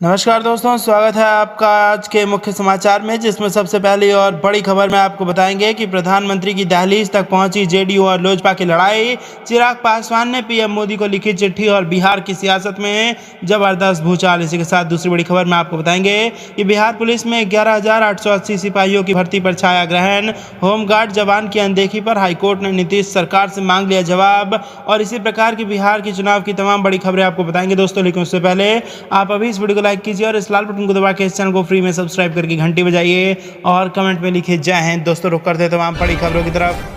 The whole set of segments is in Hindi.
नमस्कार दोस्तों, स्वागत है आपका आज के मुख्य समाचार में, जिसमें सबसे पहली और बड़ी खबर में आपको बताएंगे कि प्रधानमंत्री की दहलीज तक पहुंची जेडीयू और लोजपा की लड़ाई। चिराग पासवान ने पीएम मोदी को लिखी चिट्ठी और बिहार की सियासत में जबरदस्त भूचाल। इसी के साथ दूसरी बड़ी खबर में आपको बताएंगे कि बिहार पुलिस में 11,880 सिपाहियों की भर्ती पर छाया ग्रहण। होमगार्ड जवान की अनदेखी पर हाईकोर्ट ने नीतीश सरकार से मांग लिया जवाब। और इसी प्रकार की बिहार की चुनाव की तमाम बड़ी खबरें आपको बताएंगे दोस्तों, लेकिन उससे पहले आप अभी इस वीडियो को लाइक कीजिए और इस लाल बटन को दबा के इस चैनल को फ्री में सब्सक्राइब करके घंटी बजाइए और कमेंट में लिखिए जय हिंद। दोस्तों, रुक करते तमाम बड़ी खबरों की तरफ।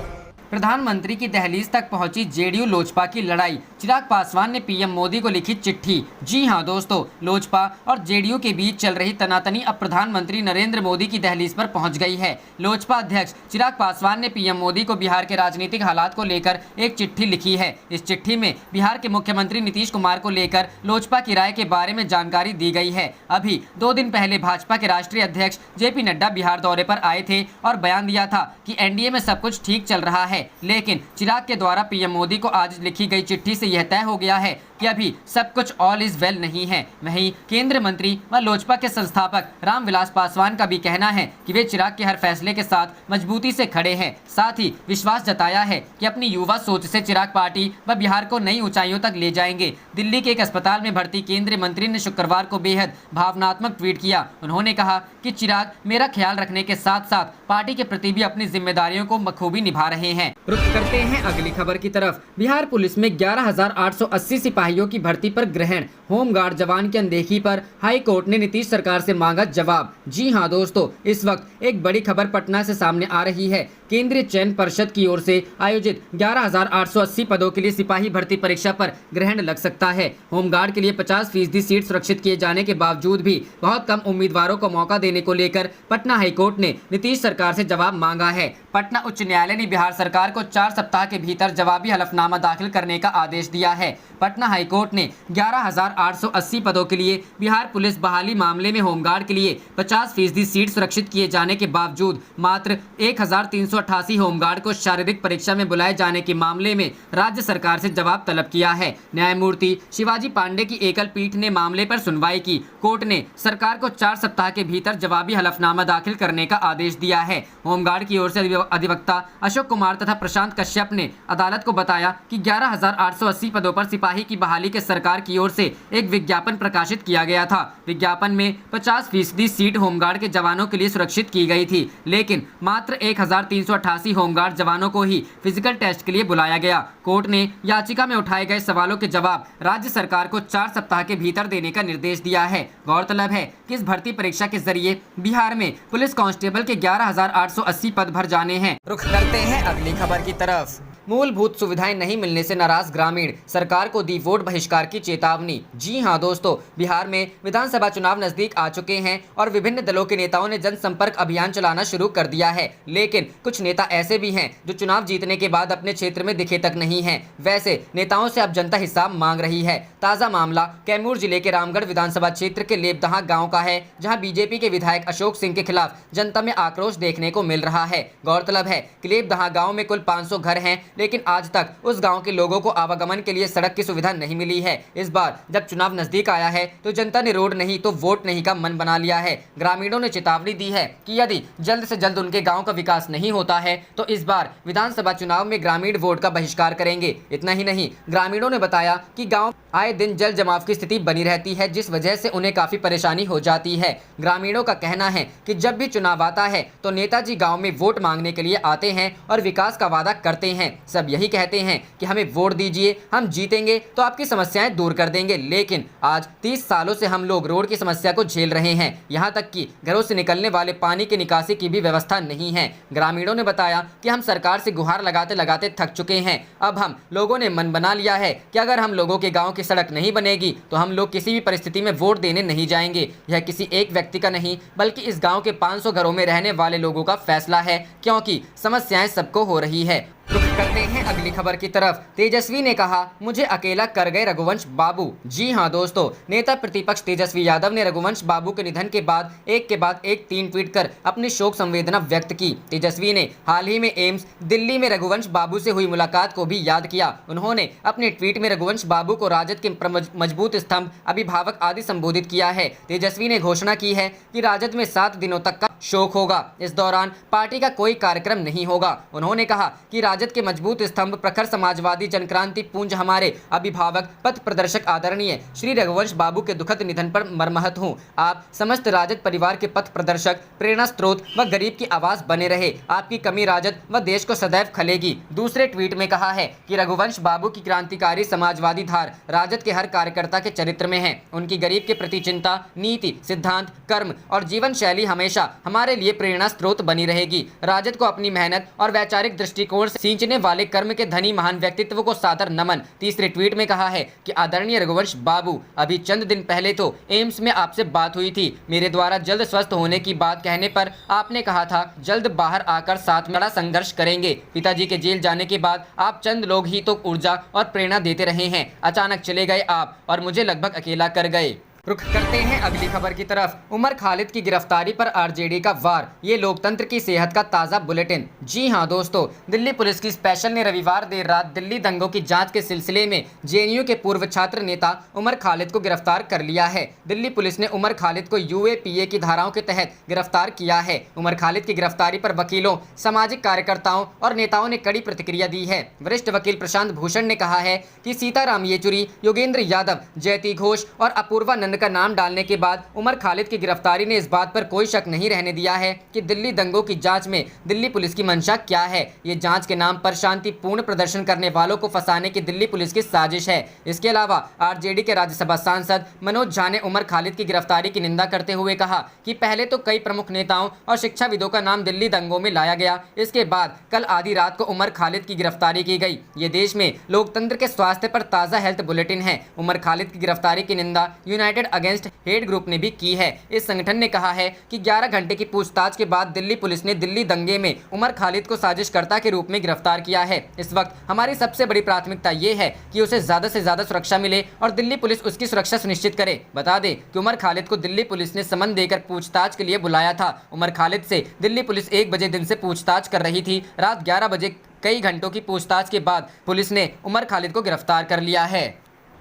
प्रधानमंत्री की दहलीज तक पहुंची जेडीयू लोजपा की लड़ाई। चिराग पासवान ने पीएम मोदी को लिखी चिट्ठी। जी हां दोस्तों, लोजपा और जेडीयू के बीच चल रही तनातनी अब प्रधानमंत्री नरेंद्र मोदी की दहलीज पर पहुंच गई है। लोजपा अध्यक्ष चिराग पासवान ने पीएम मोदी को बिहार के राजनीतिक हालात को लेकर एक चिट्ठी लिखी है। इस चिट्ठी में बिहार के मुख्यमंत्री नीतीश कुमार को लेकर लोजपा की राय के बारे में जानकारी दी गई है। अभी 2 दिन पहले भाजपा के राष्ट्रीय अध्यक्ष जेपी नड्डा बिहार दौरे पर आए थे और बयान दिया था कि एनडीए में सब कुछ ठीक चल रहा है। लेकिन चिराग के द्वारा पीएम मोदी को आज लिखी गई चिट्ठी से यह तय हो गया है कि अभी सब कुछ ऑल इज वेल नहीं है। वहीं केंद्रीय मंत्री व लोजपा के संस्थापक रामविलास पासवान का भी कहना है कि वे चिराग के हर फैसले के साथ मजबूती से खड़े हैं। साथ ही विश्वास जताया है कि अपनी युवा सोच से चिराग पार्टी व बिहार को नई ऊंचाइयों तक ले जाएंगे। दिल्ली के एक अस्पताल में भर्ती केंद्रीय मंत्री ने शुक्रवार को बेहद भावनात्मक ट्वीट किया। उन्होंने कहा कि चिराग मेरा ख्याल रखने के साथ साथ पार्टी के प्रति भी अपनी जिम्मेदारियों को बखूबी निभा रहे हैं। रुख करते हैं अगली खबर की तरफ। बिहार पुलिस में 11,880 सिपाहियों की भर्ती पर ग्रहण। होमगार्ड जवान की अनदेखी पर हाई कोर्ट ने नीतीश सरकार से मांगा जवाब। जी हां दोस्तों, इस वक्त एक बड़ी खबर पटना से सामने आ रही है। केंद्रीय चयन परिषद की ओर से आयोजित 11,880 पदों के लिए सिपाही भर्ती परीक्षा पर ग्रहण लग सकता है। होमगार्ड के लिए 50% सीट सुरक्षित किए जाने के बावजूद भी बहुत कम उम्मीदवारों को मौका देने को लेकर पटना हाईकोर्ट ने नीतीश सरकार से जवाब मांगा है। पटना उच्च न्यायालय ने बिहार सरकार को 4 सप्ताह के भीतर जवाबी हलफनामा दाखिल करने का आदेश दिया है। पटना हाईकोर्ट ने 11,880 पदों के लिए बिहार पुलिस बहाली मामले में होमगार्ड के लिए 50% सीट सुरक्षित किए जाने के बावजूद मात्र 1,388 होमगार्ड को शारीरिक परीक्षा में बुलाए जाने के मामले में राज्य सरकार से जवाब तलब किया है। न्यायमूर्ति शिवाजी पांडे की एकल पीठ ने मामले पर सुनवाई की। कोर्ट ने सरकार को 4 सप्ताह के भीतर जवाबी हलफनामा दाखिल करने का आदेश दिया है। होमगार्ड की ओर से अधिवक्ता अशोक कुमार तथा प्रशांत कश्यप ने अदालत को बताया कि 11,880 पदों पर सिपाही की बहाली के सरकार की ओर से एक विज्ञापन प्रकाशित किया गया था। विज्ञापन में 50% सीट होमगार्ड के जवानों के लिए सुरक्षित की गई थी, लेकिन मात्र 1,388 होमगार्ड जवानों को ही फिजिकल टेस्ट के लिए बुलाया गया। कोर्ट ने याचिका में उठाए गए सवालों के जवाब राज्य सरकार को 4 सप्ताह के भीतर देने का निर्देश दिया है। गौरतलब है कि इस भर्ती परीक्षा के जरिए बिहार में पुलिस कांस्टेबल के 11,880 पद भर जाने हैं। रुख करते हैं अगली खबर की तरफ। मूलभूत सुविधाएं नहीं मिलने से नाराज ग्रामीण, सरकार को दी वोट बहिष्कार की चेतावनी। जी हां दोस्तों, बिहार में विधानसभा चुनाव नजदीक आ चुके हैं और विभिन्न दलों के नेताओं ने जनसंपर्क अभियान चलाना शुरू कर दिया है। लेकिन कुछ नेता ऐसे भी हैं जो चुनाव जीतने के बाद अपने क्षेत्र में दिखे तक नहीं हैं। वैसे नेताओं से अब जनता हिसाब मांग रही है। ताजा मामला कैमूर जिले के रामगढ़ विधानसभा क्षेत्र के लेपदहा गाँव का है, जहाँ बीजेपी के विधायक अशोक सिंह के खिलाफ जनता में आक्रोश देखने को मिल रहा है। गौरतलब है कि लेपदहा गाँव में कुल 500 घर हैं, लेकिन आज तक उस गांव के लोगों को आवागमन के लिए सड़क की सुविधा नहीं मिली है। इस बार जब चुनाव नजदीक आया है तो जनता ने रोड नहीं तो वोट नहीं का मन बना लिया है। ग्रामीणों ने चेतावनी दी है कि यदि जल्द से जल्द उनके गांव का विकास नहीं होता है तो इस बार विधानसभा चुनाव में ग्रामीण वोट का बहिष्कार करेंगे। इतना ही नहीं, ग्रामीणों ने बताया कि गाँव आए दिन जल जमाव की स्थिति बनी रहती है, जिस वजह से उन्हें काफी परेशानी हो जाती है। ग्रामीणों का कहना है कि जब भी चुनाव आता है तो नेताजी गाँव में वोट मांगने के लिए आते हैं और विकास का वादा करते हैं। सब यही कहते हैं कि हमें वोट दीजिए, हम जीतेंगे तो आपकी समस्याएं दूर कर देंगे। लेकिन आज 30 सालों से हम लोग रोड की समस्या को झेल रहे हैं। यहाँ तक कि घरों से निकलने वाले पानी की निकासी की भी व्यवस्था नहीं है। ग्रामीणों ने बताया कि हम सरकार से गुहार लगाते लगाते थक चुके हैं। अब हम लोगों ने मन बना लिया है कि अगर हम लोगों के गाँव की सड़क नहीं बनेगी तो हम लोग किसी भी परिस्थिति में वोट देने नहीं जाएंगे। यह किसी एक व्यक्ति का नहीं बल्कि इस गाँव के 500 घरों में रहने वाले लोगों का फैसला है, क्योंकि समस्याएं सबको हो रही है। रुख करते हैं अगली खबर की तरफ। तेजस्वी ने कहा, मुझे अकेला कर गए रघुवंश बाबू। जी हां दोस्तों, नेता प्रतिपक्ष तेजस्वी यादव ने रघुवंश बाबू के निधन के बाद एक 3 ट्वीट कर अपनी शोक संवेदना व्यक्त की। तेजस्वी ने हाल ही में एम्स दिल्ली में रघुवंश बाबू से हुई मुलाकात को भी याद किया। उन्होंने अपने ट्वीट में रघुवंश बाबू को राजद के मजबूत स्तंभ, अभिभावक आदि संबोधित किया है। तेजस्वी ने घोषणा की है कि राजद में 7 दिनों तक का शोक होगा। इस दौरान पार्टी का कोई कार्यक्रम नहीं होगा। उन्होंने कहा कि राजद के मजबूत स्तंभ, प्रखर समाजवादी, जनक्रांति पुंज, हमारे अभिभावक, पथ प्रदर्शक आदरणीय श्री रघुवंश बाबू के दुखद निधन पर मर्माहत हूँ। आप समस्त राजद परिवार के पथ प्रदर्शक, प्रेरणा स्रोत व गरीब की आवाज बने रहे। आपकी कमी राजद व देश को सदैव खलेगी। दूसरे ट्वीट में कहा है कि रघुवंश बाबू की क्रांतिकारी समाजवादी धार राजद के हर कार्यकर्ता के चरित्र में है। उनकी गरीब के प्रति चिंता, नीति, सिद्धांत, कर्म और जीवन शैली हमेशा हमारे लिए प्रेरणा स्रोत बनी रहेगी। राजद को अपनी मेहनत और वैचारिक दृष्टिकोण से सींचने वाले कर्म के धनी महान व्यक्तित्व को सादर नमन। तीसरे ट्वीट में कहा है कि आदरणीय रघुवंश बाबू, अभी चंद दिन पहले तो एम्स में आपसे बात हुई थी। मेरे द्वारा जल्द स्वस्थ होने की बात कहने पर आपने कहा था जल्द बाहर आकर साथ में बड़ा संघर्ष करेंगे। पिताजी के जेल जाने के बाद आप चंद लोग ही तो ऊर्जा और प्रेरणा देते रहे हैं। अचानक चले गए आप और मुझे लगभग अकेला कर गए। रुख करते हैं अगली खबर की तरफ। उमर खालिद की गिरफ्तारी पर आरजेडी का वार, ये लोकतंत्र की सेहत का ताज़ा बुलेटिन। जी हां दोस्तों, दिल्ली पुलिस की स्पेशल ने रविवार देर रात दिल्ली दंगों की जांच के सिलसिले में जेएनयू के पूर्व छात्र नेता उमर खालिद को गिरफ्तार कर लिया है। दिल्ली पुलिस ने उमर खालिद को यूएपीए की धाराओं के तहत गिरफ्तार किया है। उमर खालिद की गिरफ्तारी पर वकीलों, सामाजिक कार्यकर्ताओं और नेताओं ने कड़ी प्रतिक्रिया दी है। वरिष्ठ वकील प्रशांत भूषण ने कहा है कि सीताराम येचुरी, योगेंद्र यादव, जयती घोष और अपूर्वा नंद का नाम डालने के बाद उमर खालिद की गिरफ्तारी ने इस बात पर कोई शक नहीं रहने दिया है कि दिल्ली दंगों की जांच में दिल्ली पुलिस की मंशा क्या है। ये जांच के नाम पर शांतिपूर्ण प्रदर्शन करने वालों को फंसाने की दिल्ली पुलिस की साजिश है। इसके अलावा आरजेडी के राज्यसभा सांसद मनोज झा ने उमर खालिद की गिरफ्तारी की निंदा करते हुए कहा कि पहले तो कई प्रमुख नेताओं और शिक्षाविदों का नाम दिल्ली दंगों में लाया गया, इसके बाद कल आधी रात को उमर खालिद की गिरफ्तारी की गई। ये देश में लोकतंत्र के स्वास्थ्य पर ताज़ा हेल्थ बुलेटिन है। उमर खालिद की गिरफ्तारी की निंदा यूनाइटेड अगेंस्ट हेड ग्रुप ने भी की है। इस संगठन ने कहा है कि 11 घंटे की पूछताछ के बाद दिल्ली पुलिस ने दिल्ली दंगे में उमर खालिद को साजिशकर्ता के रूप में गिरफ्तार किया है। इस वक्त हमारी सबसे बड़ी प्राथमिकता ये है कि उसे ज्यादा से ज्यादा सुरक्षा मिले और दिल्ली पुलिस उसकी सुरक्षा सुनिश्चित करे। बता दें कि उमर खालिद को दिल्ली पुलिस ने समन देकर पूछताछ के लिए बुलाया था। उमर खालिद से दिल्ली पुलिस 1 बजे दिन से पूछताछ कर रही थी। रात 11 बजे कई घंटों की पूछताछ के बाद पुलिस ने उमर खालिद को गिरफ्तार कर लिया है।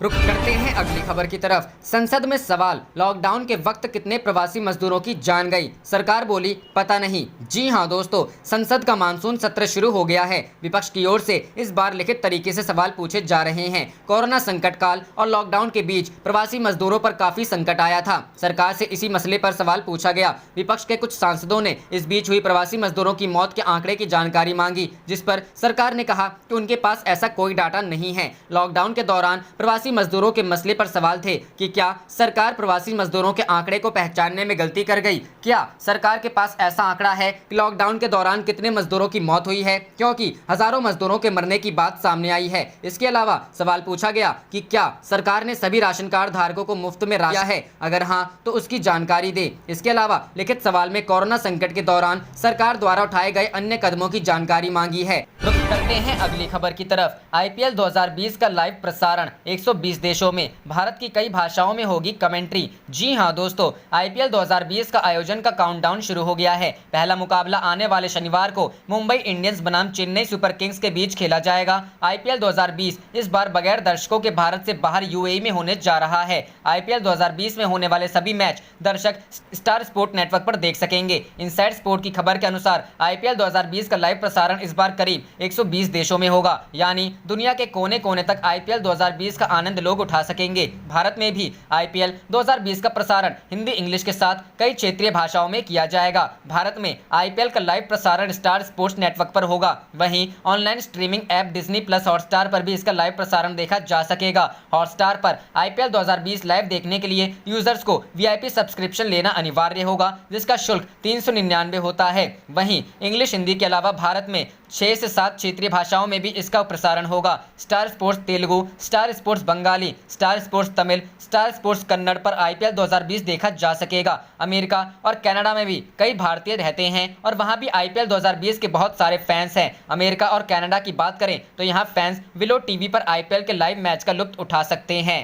रुख करते हैं अगली खबर की तरफ। संसद में सवाल, लॉकडाउन के वक्त कितने प्रवासी मजदूरों की जान गई? सरकार बोली पता नहीं। जी हां दोस्तों, संसद का मानसून सत्र शुरू हो गया है। विपक्ष की ओर से इस बार लिखित तरीके से सवाल पूछे जा रहे हैं। कोरोना संकट काल और लॉकडाउन के बीच प्रवासी मजदूरों पर काफी संकट आया था। सरकार से इसी मसले पर सवाल पूछा गया। विपक्ष के कुछ सांसदों ने इस बीच हुई प्रवासी मजदूरों की मौत के आंकड़े की जानकारी मांगी, जिस पर सरकार ने कहा कि उनके पास ऐसा कोई डाटा नहीं है। लॉकडाउन के दौरान प्रवासी मजदूरों के मसले पर सवाल थे कि क्या सरकार प्रवासी मजदूरों के आंकड़े को पहचानने में गलती कर गई? क्या सरकार के पास ऐसा आंकड़ा है कि लॉकडाउन के दौरान कितने मजदूरों की मौत हुई है? क्योंकि हजारों मजदूरों के मरने की बात सामने आई है। इसके अलावा सवाल पूछा गया कि क्या सरकार ने सभी राशन कार्ड धारकों को मुफ्त में राशन है? अगर हाँ तो उसकी जानकारी दे। इसके अलावा लिखित सवाल में कोरोना संकट के दौरान सरकार द्वारा उठाए गए अन्य कदमों की जानकारी मांगी है। रुख करते हैं अगली खबर की तरफ। आईपीएल 2020 का लाइव प्रसारण 120 देशों में, भारत की कई भाषाओं में होगी कमेंट्री। जी हां दोस्तों, आईपीएल 2020 का आयोजन का काउंटडाउन शुरू हो गया है। पहला मुकाबला आने वाले शनिवार को मुंबई इंडियंस बनाम चेन्नई सुपर किंग्स के बीच खेला जाएगा। आईपीएल 2020 इस बार बगैर दर्शकों के भारत से बाहर यूएई में होने जा रहा है। आईपीएल 2020 में होने वाले सभी मैच दर्शक स्टार स्पोर्ट नेटवर्क पर देख सकेंगे। इनसाइड स्पोर्ट की खबर के अनुसार आईपीएल 2020 का लाइव प्रसारण इस बार करीब 120 देशों में होगा, यानी दुनिया के कोने कोने तक आईपीएल 2020 का आनंद लोग उठा सकेंगे। भारत में भी आईपीएल 2020 का प्रसारण हिंदी, इंग्लिश के साथ कई क्षेत्रीय भाषाओं में किया जाएगा। भारत में आईपीएल का लाइव प्रसारण स्टार स्पोर्ट्स नेटवर्क पर होगा। वहीं online streaming app Disney plus Hotstar पर भी इसका लाइव प्रसारण देखा जा सकेगा। हॉटस्टार पर आईपीएल 2020 लाइव देखने के लिए यूजर्स को वीआईपी सब्सक्रिप्शन लेना अनिवार्य होगा, जिसका शुल्क 399 होता है। वहीं इंग्लिश, हिंदी के अलावा भारत में 6 से 7 क्षेत्रीय भाषाओं में भी इसका प्रसारण होगा। Star sports Telugu, star sports Bengali, star sports Tamil, star sports Kannada पर IPL 2020 देखा जा सकेगा। अमेरिका और कनाडा में भी कई भारतीय रहते हैं और वहां भी IPL 2020 के बहुत सारे फैंस हैं। अमेरिका और कनाडा की बात करें तो यहां फैंस विलो टीवी पर IPL के लाइव मैच का लुत्फ उठा सकते हैं।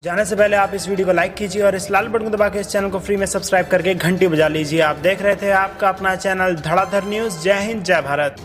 जाने से पहले आप इस वीडियो को लाइक कीजिए और इस लाल बटन को दबा के इस चैनल को फ्री में सब्सक्राइब करके घंटी बजा लीजिए। आप देख रहे थे आपका अपना चैनल धड़ाधड़ न्यूज़। जय हिंद, जय भारत।